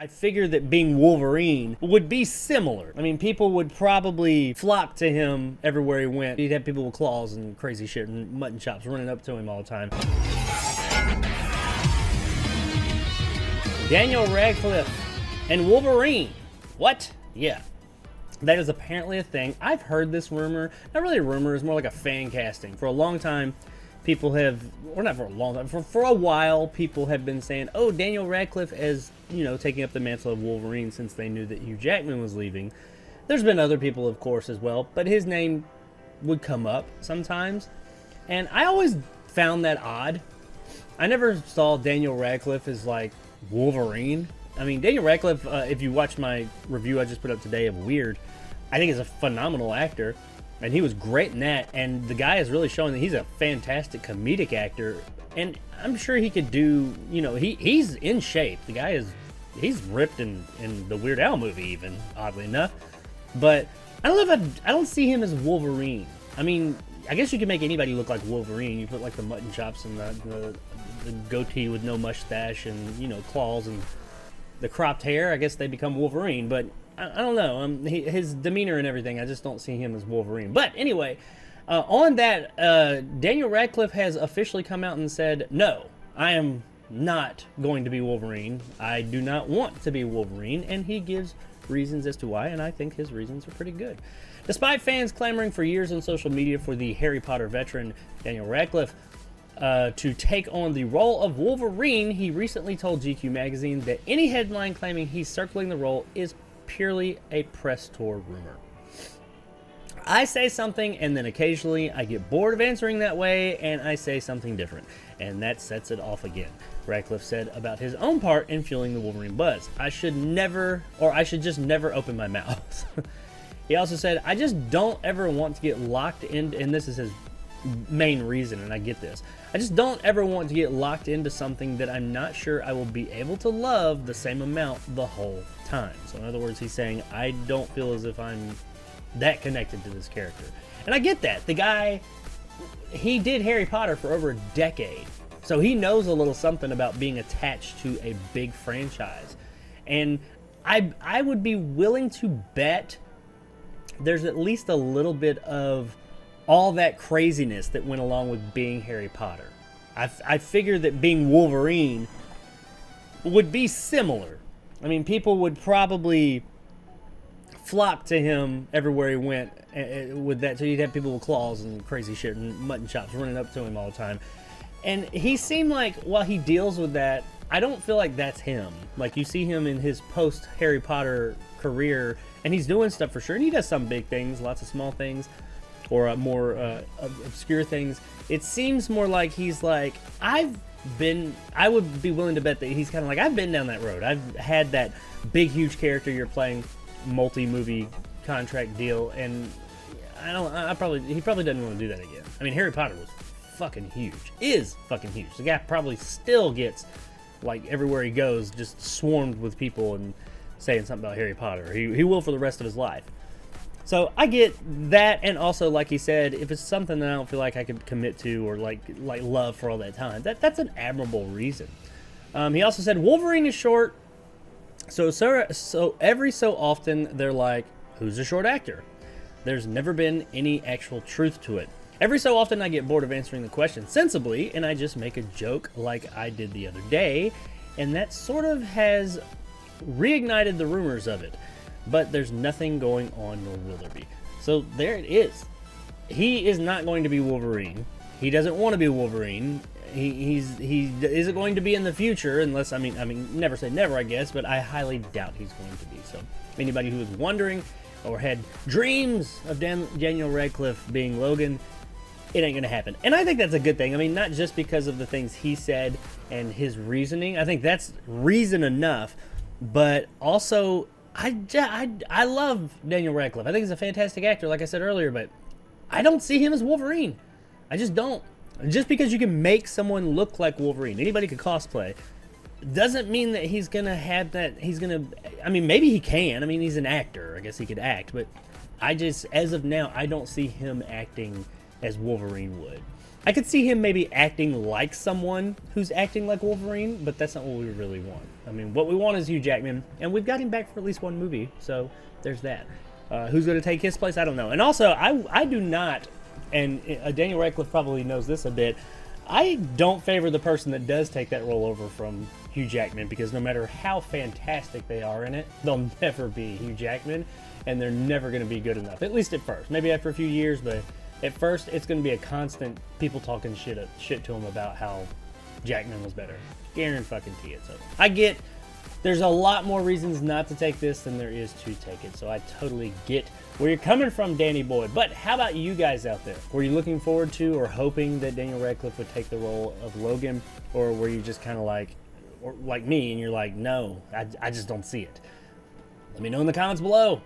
I figured that being Wolverine would be similar. I mean, people would probably flock to him everywhere he went. He'd have people with claws and crazy shit and mutton chops running up to him all the time. Daniel Radcliffe and Wolverine. What? Yeah. That is apparently a thing. I've heard this rumor. Not really a rumor, it's more like a fan casting. For a long time, people have, or not for a long time, for a while, people have been saying, oh, Daniel Radcliffe as, you know, taking up the mantle of Wolverine since they knew that Hugh Jackman was leaving. There's been other people, of course, as well, but his name would come up sometimes. And I always found that odd. I never saw Daniel Radcliffe as, like, Wolverine. I mean, Daniel Radcliffe, if you watch my review I just put up today of Weird, I think is a phenomenal actor, and he was great in that, and the guy is really showing that he's a fantastic comedic actor, and I'm sure he could do, you know, he's in shape. The guy he's ripped in the Weird Al movie even, oddly enough, but I don't see him as Wolverine. I mean, I guess you can make anybody look like Wolverine. You put like the mutton chops and the goatee with no mustache and, you know, claws and the cropped hair. I guess they become Wolverine, but I don't know. His demeanor and everything, I just don't see him as Wolverine. But anyway, on that, Daniel Radcliffe has officially come out and said, no, I am not going to be Wolverine. I do not want to be Wolverine, and he gives reasons as to why, and I think his reasons are pretty good. Despite fans clamoring for years on social media for the Harry Potter veteran Daniel Radcliffe to take on the role of Wolverine, he recently told GQ magazine that any headline claiming he's circling the role is purely a press tour rumor. I say something and then occasionally I get bored of answering that way and I say something different, and that sets it off again. Radcliffe said about his own part in fueling the Wolverine buzz. I should just never open my mouth. He also said, I just don't ever want to get locked in, and this is his main reason, and I get this. I just don't ever want to get locked into something that I'm not sure I will be able to love the same amount the whole time. So in other words, he's saying, I don't feel as if I'm that connected to this character. And I get that. The guy, he did Harry Potter for over a decade. So he knows a little something about being attached to a big franchise. And I would be willing to bet there's at least a little bit of all that craziness that went along with being Harry Potter. I figured that being Wolverine would be similar. I mean, people would probably flock to him everywhere he went with that. So you'd have people with claws and crazy shit and mutton chops running up to him all the time. And he seemed like, while he deals with that, I don't feel like that's him. Like, you see him in his post-Harry Potter career, and he's doing stuff for sure. And he does some big things, lots of small things, or more obscure things. It seems more like he's like, I would be willing to bet that he's kind of like, I've been down that road. I've had that big, huge character you're playing, multi-movie contract deal, and he probably doesn't want to do that again. I mean, Harry Potter was fucking huge. Is fucking huge. The guy probably still gets, like, everywhere he goes, just swarmed with people and saying something about Harry Potter. He will for the rest of his life. So I get that, and also, like he said, if it's something that I don't feel like I could commit to or like love for all that time, that's an admirable reason. He also said Wolverine is short, so every so often they're like, who's a short actor? There's never been any actual truth to it. Every so often I get bored of answering the question sensibly, and I just make a joke like I did the other day, and that sort of has reignited the rumors of it. But there's nothing going on, nor will there be. So there it is. He is not going to be Wolverine. He doesn't want to be Wolverine. He isn't going to be in the future, unless, I mean, never say never, I guess, but I highly doubt he's going to be. So anybody who was wondering or had dreams of Daniel Radcliffe being Logan, it ain't going to happen. And I think that's a good thing. I mean, not just because of the things he said and his reasoning. I think that's reason enough, but also I love Daniel Radcliffe. I think he's a fantastic actor, like I said earlier, but I don't see him as Wolverine. I just don't. Just because you can make someone look like Wolverine, anybody could cosplay, doesn't mean that he's going to have that, I mean, maybe he can. I mean, he's an actor. I guess he could act, but as of now, I don't see him acting as Wolverine would. I could see him maybe acting like someone who's acting like Wolverine, but that's not what we really want. I mean, what we want is Hugh Jackman, and we've got him back for at least one movie, so there's that. Who's going to take his place? I don't know. And also, I do not, and Daniel Radcliffe probably knows this a bit, I don't favor the person that does take that role over from Hugh Jackman, because no matter how fantastic they are in it, they'll never be Hugh Jackman, and they're never going to be good enough, at least at first. Maybe after a few years, but at first, it's going to be a constant people talking shit to him about how Jackman was better. Guarantee it. So I get there's a lot more reasons not to take this than there is to take it. So I totally get where you're coming from, Danny Boy. But how about you guys out there? Were you looking forward to or hoping that Daniel Radcliffe would take the role of Logan? Or were you just kind of like me and you're like, no, I just don't see it? Let me know in the comments below.